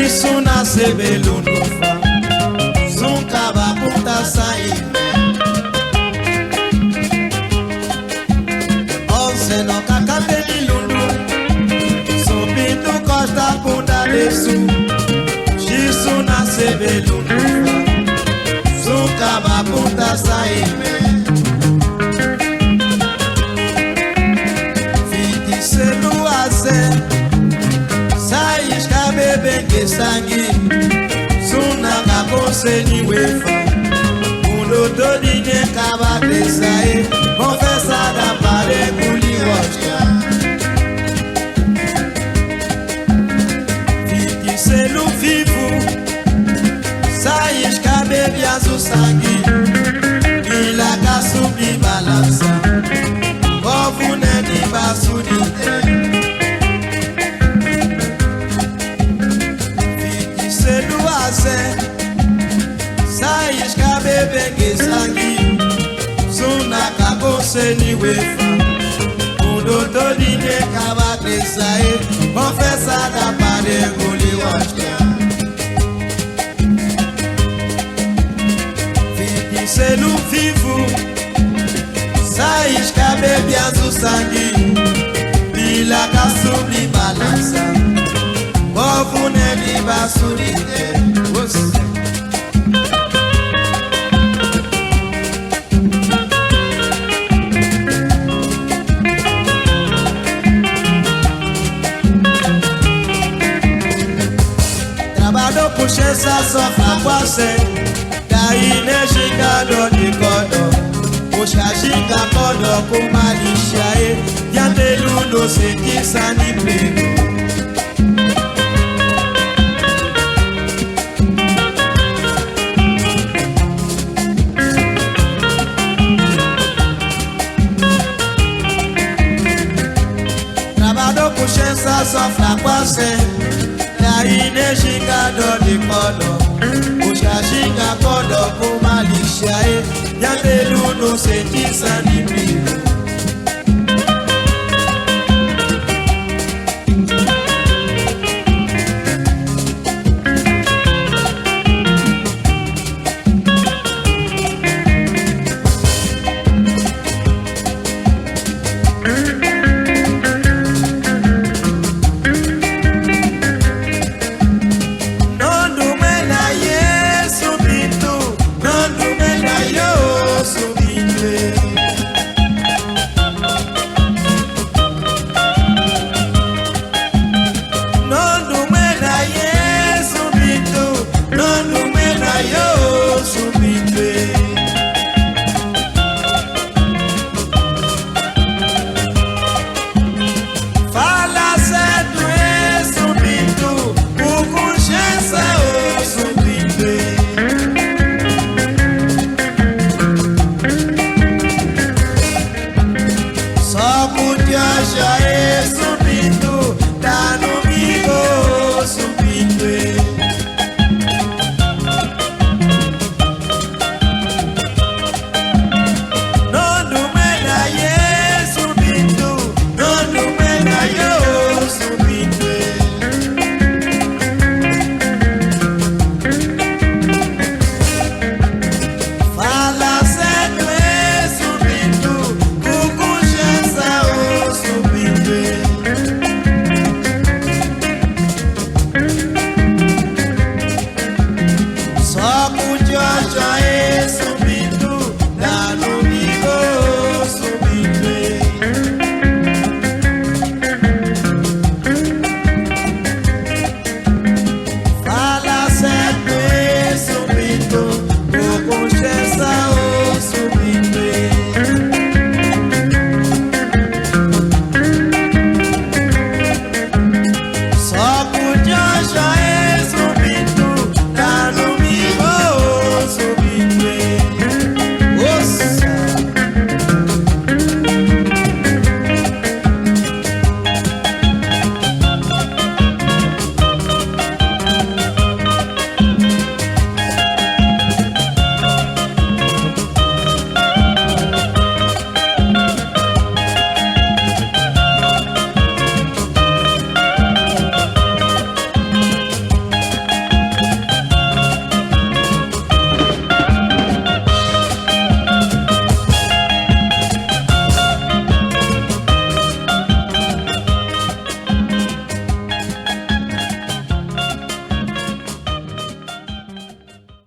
Suna sebelundufa Sunkaba punta saime Onse no kakate lilundu Sopitu costa punta lesu Suna sebelundufa Sunkaba punta saime Fiti selu ase Bebe sangi Suna kakose ni wefa Mundo todine kaba desae Confessa da pare kuli wachka Fiti selu vivu Saish ka bebe azu sangi Ila kasubli balansa Ovune ni basudite Saish ka bebe gesangi Suna kakose ni wefa Mundo todine kaba desae Confessa da pare kuli wachka Fiti selu vivu Saish ka bebe azu sangi Bila kasubli balansa Ovune ni basudite Trabalho puxe sa sofra kwase Daine shikado di kodo Puxa shika kodo kumalishae Yate lundo sekisa ni pego Puxença sofra quase Daine xingado de codo Puxa xinga codo com malícia Yatelu no sentiça de brilho